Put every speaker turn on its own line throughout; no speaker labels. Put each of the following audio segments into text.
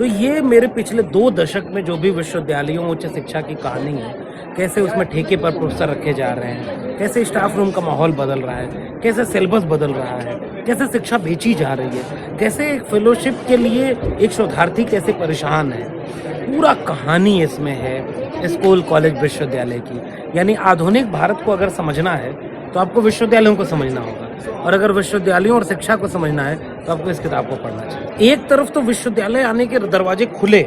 तो ये मेरे पिछले 2 दशक में जो भी विश्वविद्यालयों उच्च शिक्षा की कहानी है, कैसे उसमें ठेके पर प्रोफेसर रखे जा रहे हैं, कैसे स्टाफ रूम का माहौल बदल रहा है, कैसे सिलेबस बदल रहा है, कैसे शिक्षा बेची जा रही है, कैसे एक फेलोशिप के लिए एक शोधार्थी कैसे परेशान है, पूरा कहानी इसमें है स्कूल, कॉलेज, विश्वविद्यालय की। यानी आधुनिक भारत को अगर समझना है तो आपको विश्वविद्यालयों को समझना होगा, और अगर विश्वविद्यालयों और शिक्षा को समझना है तो आपको इस किताब को पढ़ना चाहिए। एक तरफ तो विश्वविद्यालय आने के दरवाजे खुले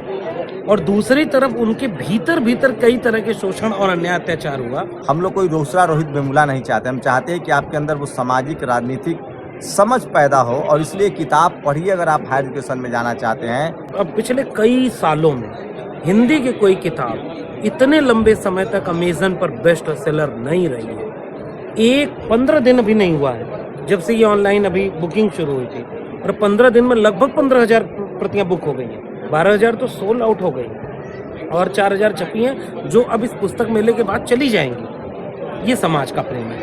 और दूसरी तरफ उनके भीतर कई तरह के शोषण और अन्याय अत्याचार हुआ।
हम लोग कोई दूसरा रोहित वेमुला नहीं चाहते, हम चाहते हैं कि आपके अंदर वो सामाजिक राजनीतिक समझ पैदा हो, और इसलिए किताब पढ़िए अगर आप हायर एजुकेशन में जाना चाहते हैं।
अब पिछले कई सालों में हिंदी की कोई किताब इतने लंबे समय तक अमेजन पर बेस्ट सेलर नहीं रही है। 15 दिन अभी नहीं हुआ है जब से ये ऑनलाइन अभी बुकिंग शुरू हुई थी, और 15 दिन में लगभग 15,000 प्रतियां बुक हो गई हैं। 12,000 तो सोल्ड आउट हो गई हैं और 4,000 छपी हैं जो अब इस पुस्तक मेले के बाद चली जाएंगी। ये समाज का प्रेम है।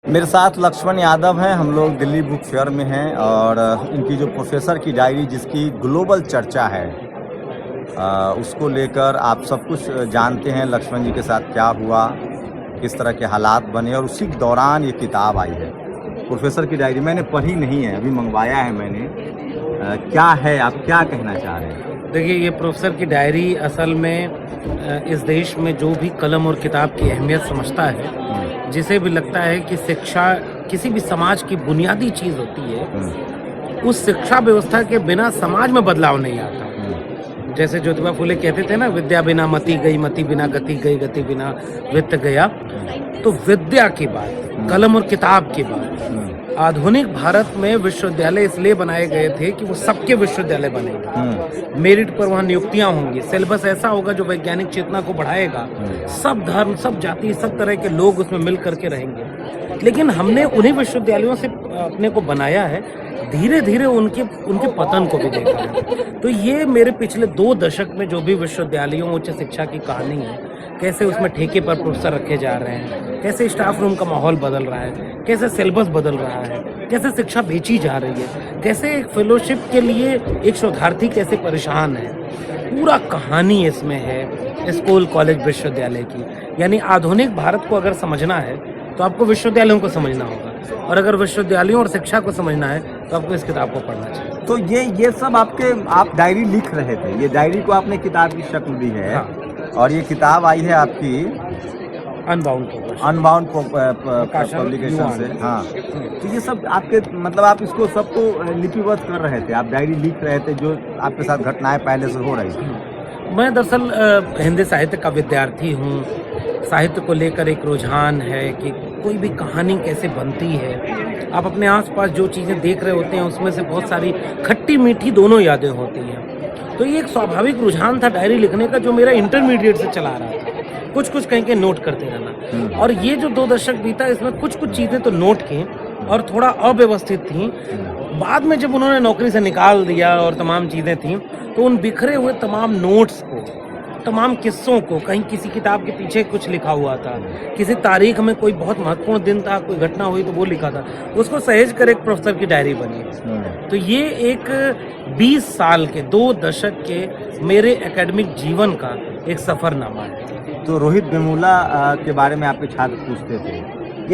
मेरे साथ लक्ष्मण यादव हैं, हम लोग दिल्ली बुक फेयर में हैं, और इनकी जो प्रोफेसर की डायरी जिसकी ग्लोबल चर्चा है, उसको लेकर आप सब कुछ जानते हैं। लक्ष्मण जी के साथ क्या हुआ, किस तरह के हालात बने, और उसी दौरान ये किताब आई है प्रोफेसर की डायरी। मैंने पढ़ी नहीं है, अभी मंगवाया है मैंने। क्या है, आप क्या कहना चाह रहे हैं?
देखिए, ये प्रोफेसर की डायरी असल में इस देश में जो भी कलम और किताब की अहमियत समझता है, जिसे भी लगता है कि शिक्षा किसी भी समाज की बुनियादी चीज़ होती है, उस शिक्षा व्यवस्था के बिना समाज में बदलाव नहीं आता। जैसे ज्योतिबा फुले कहते थे ना, विद्या बिना मति गई, मति बिना गति गई, गति बिना वित्त गया। तो विद्या की बात, कलम और किताब की बात, आधुनिक भारत में विश्वविद्यालय इसलिए बनाए गए थे कि वो सबके विश्वविद्यालय बनेंगे। मेरिट पर वहाँ नियुक्तियां होंगी, सिलेबस ऐसा होगा जो वैज्ञानिक चेतना को बढ़ाएगा, सब धर्म, सब जाति, सब तरह के लोग उसमें मिल करके रहेंगे। लेकिन हमने उन्हीं विश्वविद्यालयों से अपने को बनाया है, धीरे धीरे उनके पतन को भी देखा है। तो ये मेरे पिछले 2 दशक में जो भी विश्वविद्यालयों उच्च शिक्षा की कहानी है, कैसे उसमें ठेके पर प्रोफेसर रखे जा रहे हैं, कैसे स्टाफ रूम का माहौल बदल रहा है, कैसे सिलेबस बदल रहा है, कैसे शिक्षा बेची जा रही है, कैसे एक फेलोशिप के लिए एक शोधार्थी कैसे परेशान है, पूरा कहानी इसमें है स्कूल, कॉलेज, विश्वविद्यालय की। यानी आधुनिक भारत को अगर समझना है तो आपको विश्वविद्यालयों को समझना होगा, और अगर विश्वविद्यालयों और शिक्षा को समझना है तो आपको इस किताब को पढ़ना चाहिए।
तो ये सब आप डायरी लिख रहे थे, ये डायरी को आपने किताब की शक्ल दी है। हाँ। और ये किताब आई है आपकी अनबाउंड पब्लिकेशन से। हाँ, तो ये सब आपके मतलब आप इसको सबको लिपिबद्ध कर रहे थे, आप डायरी लिख रहे थे जो आपके साथ घटनाएं पहले से हो रही थी।
मैं दरअसल हिंदी साहित्य का विद्यार्थी हूँ। साहित्य को लेकर एक रुझान है कि कोई भी कहानी कैसे बनती है। आप अपने आसपास जो चीज़ें देख रहे होते हैं उसमें से बहुत सारी खट्टी मीठी दोनों यादें होती हैं। तो ये एक स्वाभाविक रुझान था डायरी लिखने का, जो मेरा इंटरमीडिएट से चला रहा था। कुछ कहीं के नोट करते रहना, और ये जो 2 दशक बीता इसमें कुछ चीज़ें तो नोट की और थोड़ा अव्यवस्थित थी। बाद में जब उन्होंने नौकरी से निकाल दिया और तमाम चीज़ें थीं, तो उन बिखरे हुए तमाम नोट्स को, तमाम किस्सों को, कहीं किसी किताब के पीछे कुछ लिखा हुआ था, किसी तारीख में कोई बहुत महत्वपूर्ण दिन था, कोई घटना हुई तो वो लिखा था, उसको सहेज कर एक प्रोफेसर की डायरी बनी। तो ये एक 20 साल के 2 दशक के मेरे एकेडमिक जीवन का एक सफरनामा है।
तो रोहित वेमुला के बारे में आपके छात्र पूछते थे,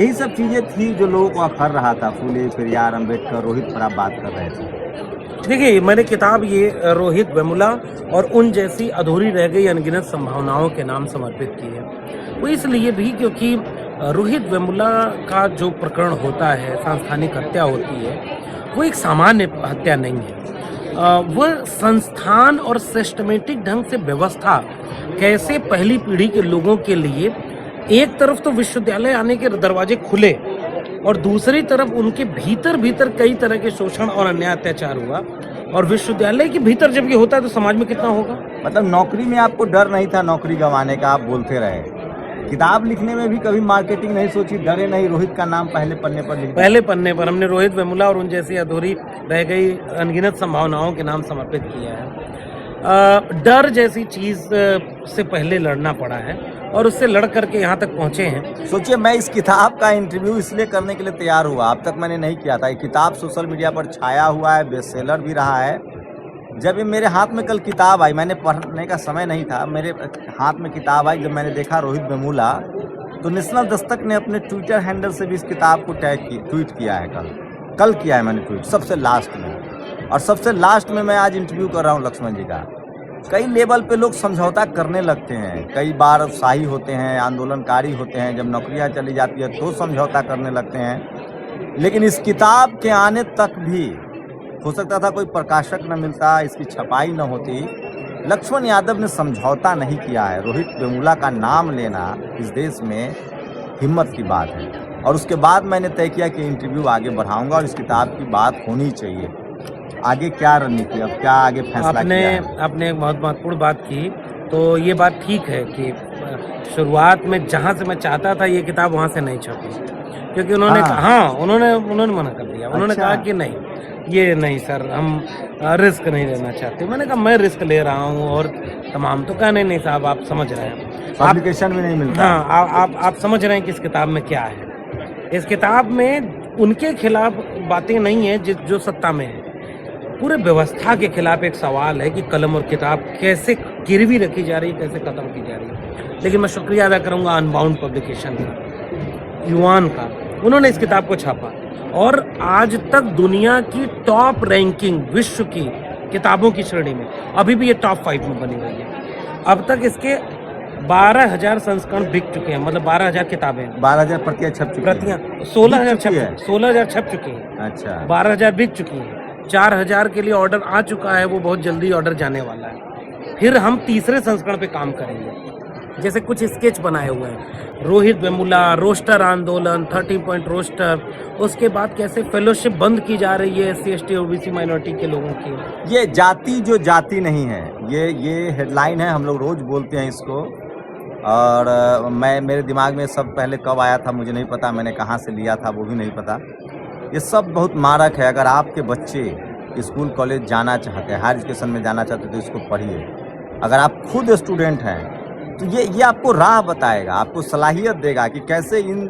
यही सब चीज़ें थी जो लोगों को अखर रहा था। फूले, पेरियार, अम्बेडकर, रोहित पर आप बात कर रहे थे।
देखिए, मैंने किताब ये रोहित वेमुला और उन जैसी अधूरी रह गई अनगिनत संभावनाओं के नाम समर्पित की है। वो इसलिए भी क्योंकि रोहित वेमुला का जो प्रकरण होता है, सांस्थानिक हत्या होती है, वो एक सामान्य हत्या नहीं है। वह संस्थान और सिस्टमेटिक ढंग से व्यवस्था कैसे पहली पीढ़ी के लोगों के लिए, एक तरफ तो विश्वविद्यालय आने के दरवाजे खुले और दूसरी तरफ उनके भीतर कई तरह के शोषण और अन्याय अत्याचार हुआ, और विश्वविद्यालय के भीतर जब ये होता है तो समाज में कितना होगा।
मतलब नौकरी में आपको डर नहीं था नौकरी गंवाने का, आप बोलते रहे। किताब लिखने में भी कभी मार्केटिंग नहीं सोची, डरे नहीं, रोहित का नाम पहले पन्ने पर लिख।
पहले पन्ने पर हमने रोहित वेमुला और उन जैसी अधूरी रह गई अनगिनत संभावनाओं के नाम समर्पित किया है। डर जैसी चीज़ से पहले लड़ना पड़ा है, और उससे लड़ करके यहाँ तक पहुँचे हैं।
सोचिए, मैं इस किताब का इंटरव्यू इसलिए करने के लिए तैयार हुआ, अब तक मैंने नहीं किया था। ये किताब सोशल मीडिया पर छाया हुआ है, बेस्ट सेलर भी रहा है। जब ये मेरे हाथ में कल किताब आई, मैंने पढ़ने का समय नहीं था, मेरे हाथ में किताब आई, जब मैंने देखा रोहित वेमुला, तो नेशनल दस्तक ने अपने ट्विटर हैंडल से भी इस किताब को ट्वीट किया है। कल किया है मैंने ट्वीट, सबसे लास्ट में। और सबसे लास्ट में मैं आज इंटरव्यू कर रहा हूँ लक्ष्मण जी का। कई लेवल पे लोग समझौता करने लगते हैं, कई बार उत्साही होते हैं, आंदोलनकारी होते हैं, जब नौकरियां चली जाती है तो समझौता करने लगते हैं। लेकिन इस किताब के आने तक भी हो सकता था कोई प्रकाशक न मिलता, इसकी छपाई न होती। लक्ष्मण यादव ने समझौता नहीं किया है। रोहित वेमुला का नाम लेना इस देश में हिम्मत की बात है। और उसके बाद मैंने तय किया कि इंटरव्यू आगे बढ़ाऊंगा और इस किताब की बात होनी चाहिए। आगे क्या रणनीति, अब क्या आगे फैसला किया है?
आपने एक बहुत महत्वपूर्ण बात की। तो ये बात ठीक है कि शुरुआत में जहाँ से मैं चाहता था ये किताब वहाँ से नहीं छपी, क्योंकि उन्होंने उन्होंने मना कर दिया। उन्होंने कहा कि नहीं, ये नहीं सर, हम रिस्क नहीं लेना चाहते। मैंने कहा मैं रिस्क ले रहा हूँ और तमाम। तो कहा नहीं साहब, आप समझ रहे हैं,
पब्लिकेशन भी नहीं मिलता।
हाँ, आप समझ रहे हैं कि इस किताब में क्या है। इस किताब में उनके खिलाफ बातें नहीं है जो सत्ता में है। पूरे व्यवस्था के खिलाफ एक सवाल है कि कलम और किताब कैसे गिरवी रखी जा रही है, कैसे खत्म की जा रही है। लेकिन मैं शुक्रिया अदा करूंगा अनबाउंड पब्लिकेशन का, युवान का। उन्होंने इस किताब को छापा और आज तक दुनिया की टॉप रैंकिंग विश्व की किताबों की श्रेणी में अभी भी ये टॉप 5 में बनी हुई है। अब तक इसके 12,000 संस्करण बिक चुके हैं, मतलब 12,000 किताबें,
12,000 प्रतियां छप चुकी
प्रतियां 16,000 छप चुकी हैं।
अच्छा,
12,000 बिक चुकी हैं। 4,000 के लिए ऑर्डर आ चुका है, वो बहुत जल्दी ऑर्डर जाने वाला है। फिर हम तीसरे संस्करण पे काम करेंगे। जैसे कुछ स्केच बनाए हुए हैं, रोहित वेमुला, रोस्टर आंदोलन, 30 पॉइंट रोस्टर, उसके बाद कैसे फेलोशिप बंद की जा रही है SC ST OBC माइनॉरिटी के लोगों की।
ये जाति जो जाति नहीं है, ये हेडलाइन है, हम लोग रोज बोलते हैं इसको। और मेरे दिमाग में सब पहले कब आया था मुझे नहीं पता, मैंने कहाँ से लिया था वो भी नहीं पता। ये सब बहुत मारक है। अगर आपके बच्चे स्कूल कॉलेज जाना चाहते हैं, हायर एजुकेशन में जाना चाहते हैं, तो इसको पढ़िए। अगर आप खुद स्टूडेंट हैं तो ये आपको राह बताएगा, आपको सलाहियत देगा कि कैसे इन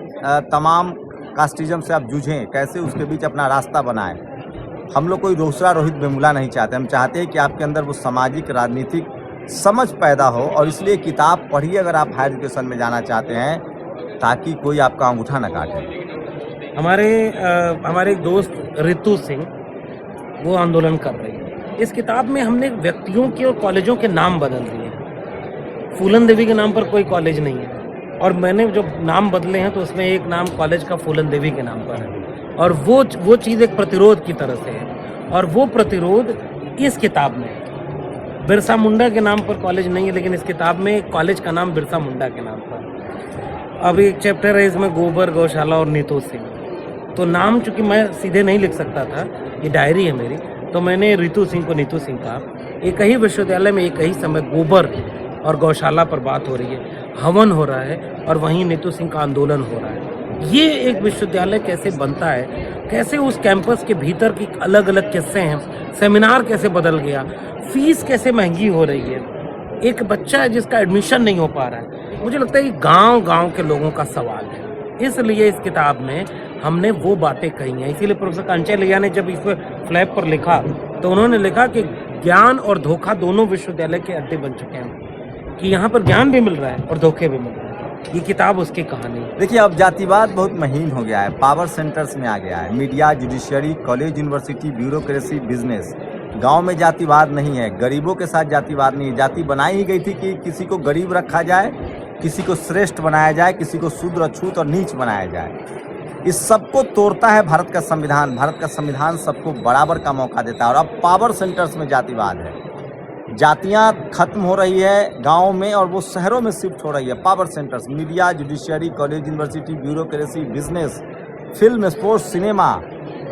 तमाम कास्टिज्म से आप जूझें, कैसे उसके बीच अपना रास्ता बनाएं। हम लोग कोई दूसरा रोहित वेमुला नहीं चाहते, हम चाहते हैं कि आपके अंदर वो सामाजिक राजनीतिक समझ पैदा हो। और इसलिए किताब पढ़िए अगर आप हायर एजुकेशन में जाना चाहते हैं, ताकि कोई आपका अंगूठा न काटे।
हमारे एक दोस्त रितु सिंह, वो आंदोलन कर रही है। इस किताब में हमने व्यक्तियों के और कॉलेजों के नाम बदल दिए हैं। फूलन देवी के नाम पर कोई कॉलेज नहीं है, और मैंने जो नाम बदले हैं तो उसमें एक नाम कॉलेज का फूलन देवी के नाम पर है। और वो चीज़ एक प्रतिरोध की तरह से है, और वो प्रतिरोध इस किताब में है। बिरसा मुंडा के नाम पर कॉलेज नहीं है, लेकिन इस किताब में कॉलेज का नाम बिरसा मुंडा के नाम पर। अब एक चैप्टर है इसमें गोबर, गौशाला और नीतू सिंह। तो नाम चूंकि मैं सीधे नहीं लिख सकता था, ये डायरी है मेरी, तो मैंने रितु सिंह को नीतू सिंह कहा। एक ही विश्वविद्यालय में एक ही समय गोबर और गौशाला पर बात हो रही है, हवन हो रहा है, और वहीं नीतू सिंह का आंदोलन हो रहा है। ये एक विश्वविद्यालय कैसे बनता है, कैसे उस कैंपस के भीतर की अलग अलग किस्से हैं, सेमिनार कैसे बदल गया, फीस कैसे महंगी हो रही है, एक बच्चा है जिसका एडमिशन नहीं हो पा रहा है। मुझे लगता है ये गांव के लोगों का सवाल है। इसलिए इस किताब में हमने वो बातें कही हैं। इसीलिए प्रोफेसर कांचैलिया ने जब इस फ्लैप पर लिखा तो उन्होंने लिखा कि ज्ञान और धोखा दोनों विश्वविद्यालय के अड्डे बन चुके हैं, कि यहाँ पर ज्ञान भी मिल रहा है और धोखे भी मिल रहे हैं। ये किताब उसकी कहानी है।
देखिए, अब जातिवाद बहुत महीन हो गया है, पावर सेंटर्स में आ गया है। Media, judiciary, college, university, bureaucracy, business. गांव में जातिवाद नहीं है, गरीबों के साथ जातिवाद नहीं है। जाति बनाई ही गई थी कि किसी को गरीब रखा जाए, किसी को श्रेष्ठ बनाया जाए, किसी को शूद्र, अछूत और नीच बनाया जाए। इस सबको तोड़ता है भारत का संविधान। भारत का संविधान सबको बराबर का मौका देता है। और अब पावर सेंटर्स में जातिवाद है। जातियां खत्म हो रही है गांव में और वो शहरों में शिफ्ट हो रही है। Power centres, media, judiciary, college, university, bureaucracy, business, film, sports, cinema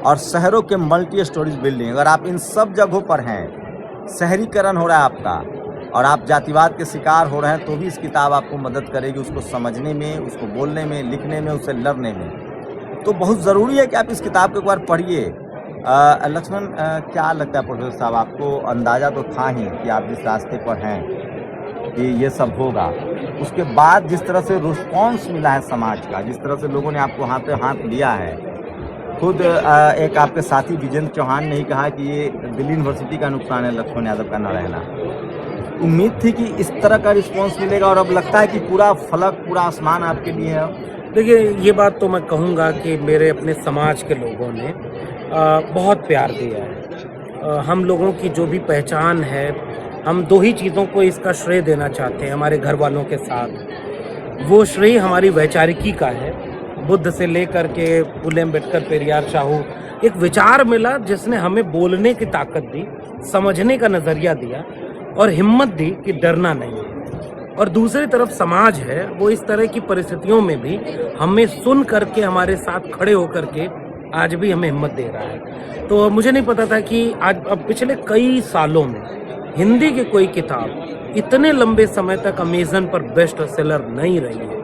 और शहरों के मल्टी स्टोरेज बिल्डिंग। अगर आप इन सब जगहों पर हैं, शहरीकरण हो रहा है आपका, और आप जातिवाद के शिकार हो रहे हैं, तो भी इस किताब आपको मदद करेगी उसको समझने में, उसको बोलने में, लिखने में, उससे लड़ने में। तो बहुत ज़रूरी है कि आप इस किताब को एक बार पढ़िए। लक्ष्मण, क्या लगता है प्रोफेसर साहब, आपको अंदाज़ा तो था ही कि आप जिस रास्ते पर हैं, कि ये सब होगा, उसके बाद जिस तरह से रिस्पॉन्स मिला है समाज का, जिस तरह से लोगों ने आपको हाथ पे हाथ लिया है, खुद एक आपके साथी विजेंद्र चौहान ने ही कहा कि ये दिल्ली यूनिवर्सिटी का नुकसान है लक्ष्मण यादव का न रहना। उम्मीद थी कि इस तरह का रिस्पॉन्स मिलेगा और अब लगता है कि पूरा फलक, पूरा आसमान आपके लिए है।
देखिए, ये बात तो मैं कहूँगा कि मेरे अपने समाज के लोगों ने बहुत प्यार दिया है। हम लोगों की जो भी पहचान है, हम दो ही चीज़ों को इसका श्रेय देना चाहते हैं हमारे घर वालों के साथ। वो श्रेय हमारी वैचारिकी का है, बुद्ध से लेकर के फूले अम्बेडकर, पेरियार, साहू। एक विचार मिला जिसने हमें बोलने की ताकत दी, समझने का नज़रिया दिया और हिम्मत दी कि डरना नहीं है। और दूसरी तरफ समाज है, वो इस तरह की परिस्थितियों में भी हमें सुन करके, हमारे साथ खड़े होकर के आज भी हमें हिम्मत दे रहा है। तो मुझे नहीं पता था कि आज अब पिछले कई सालों में हिंदी की कोई किताब इतने लंबे समय तक अमेज़न पर बेस्ट सेलर नहीं रही है।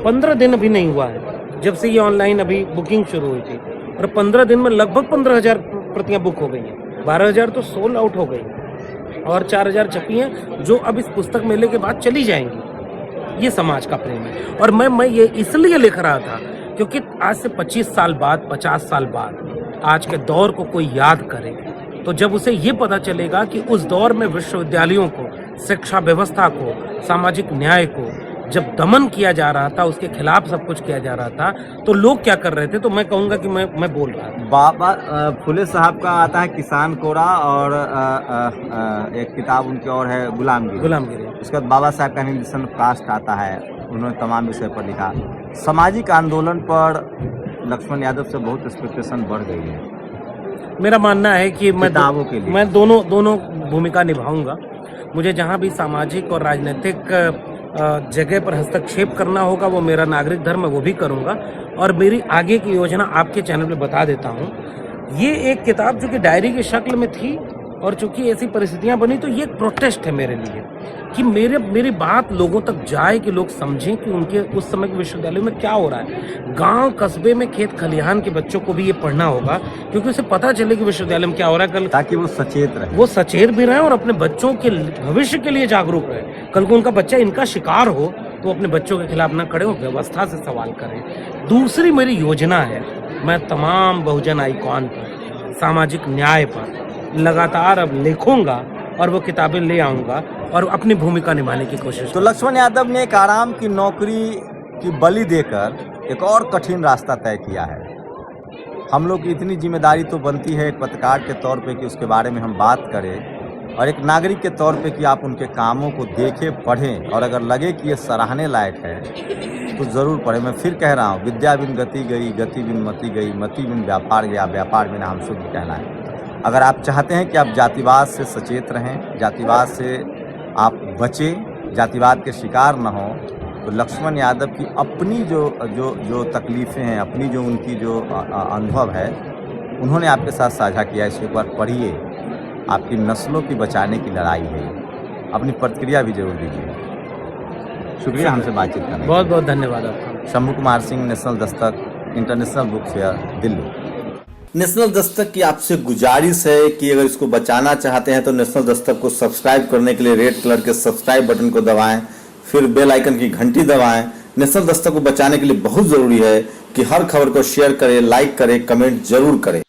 15 दिन अभी नहीं हुआ है जब से ये ऑनलाइन अभी बुकिंग शुरू हुई थी, और 15 दिन में लगभग 15,000 प्रतियां बुक हो गई हैं। 12,000 तो सोल्ड आउट हो गई और 4,000 छपी हैं जो अब इस पुस्तक मेले के बाद चली जाएंगी। ये समाज का प्रेम है। और मैं ये इसलिए लिख रहा था क्योंकि आज से 25 साल बाद, 50 साल बाद आज के दौर को कोई याद करे तो जब उसे ये पता चलेगा कि उस दौर में विश्वविद्यालयों को, शिक्षा व्यवस्था को, सामाजिक न्याय को जब दमन किया जा रहा था, उसके खिलाफ सब कुछ किया जा रहा था, तो लोग क्या कर रहे थे, तो मैं कहूँगा कि मैं बोल रहा था।
बाबा फुले साहब का आता है किसान कोरा, और एक किताब उनकी और है गुलामगिरी। उसके बाद बाबा साहब का हिंदुस्तान कास्ट आता है, उन्होंने तमाम विषय पर लिखा। सामाजिक आंदोलन पर लक्ष्मण यादव से बहुत एक्सपेक्टेशन बढ़ गई है।
मेरा मानना है कि
किताबों के लिए
मैं दोनों भूमिका निभाऊंगा। मुझे जहाँ भी सामाजिक और राजनीतिक जगह पर हस्तक्षेप करना होगा, वो मेरा नागरिक धर्म है, वो भी करूंगा। और मेरी आगे की योजना आपके चैनल पे बता देता हूँ। ये एक किताब जो कि डायरी की शक्ल में थी, और चूंकि ऐसी परिस्थितियां बनी, तो ये एक प्रोटेस्ट है मेरे लिए कि मेरी बात लोगों तक जाए, कि लोग समझें कि उनके उस समय के विश्वविद्यालय में क्या हो रहा है। गांव कस्बे में, खेत खलिहान के बच्चों को भी ये पढ़ना होगा, क्योंकि उसे पता चले कि विश्वविद्यालय में क्या हो रहा है कल,
ताकि वो सचेत रहे,
वो सचेत भी रहे और अपने बच्चों के भविष्य के लिए जागरूक रहे। कल को उनका बच्चा इनका शिकार हो तो अपने बच्चों के खिलाफ ना खड़े हो, व्यवस्था से सवाल करें। दूसरी मेरी योजना है, मैं तमाम बहुजन आइकॉन पर, सामाजिक न्याय पर लगातार अब लिखूंगा और वो किताबें ले आऊंगा और अपनी भूमिका निभाने की कोशिश।
तो लक्ष्मण यादव ने एक आराम की नौकरी की बलि देकर एक और कठिन रास्ता तय किया है। हम लोग की इतनी जिम्मेदारी तो बनती है एक पत्रकार के तौर पे कि उसके बारे में हम बात करें, और एक नागरिक के तौर पे कि आप उनके कामों को देखें, पढ़ें, और अगर लगे कि ये सराहने लायक है तो ज़रूर पढ़ें। मैं फिर कह रहा हूँ, विद्या बिन गति गई, गति बिन मति गई, मति बिन व्यापार गया, व्यापार बिना हम शुद्ध कहलाए। अगर आप चाहते हैं कि आप जातिवाद से सचेत रहें, जातिवाद से आप बचें, जातिवाद के शिकार न हों, तो लक्ष्मण यादव की अपनी जो तकलीफ़ें हैं, अपनी जो उनकी जो अनुभव है, उन्होंने आपके साथ साझा किया। इसको एक बार पढ़िए, आपकी नस्लों की बचाने की लड़ाई है। अपनी प्रतिक्रिया भी जरूर दीजिए। शुक्रिया हमसे बातचीत करने।
बहुत बहुत धन्यवाद आपका।
Shambhu Kumar Singh, national Dastak, international book fair, Delhi. National Dastak की आपसे गुजारिश है कि अगर इसको बचाना चाहते हैं तो नेशनल दस्तक को सब्सक्राइब करने के लिए रेड कलर के सब्सक्राइब बटन को दबाएं, फिर बेल आइकन की घंटी दबाएं। नेशनल दस्तक को बचाने के लिए बहुत जरूरी है कि हर खबर को शेयर करें, लाइक करें, कमेंट जरूर करें।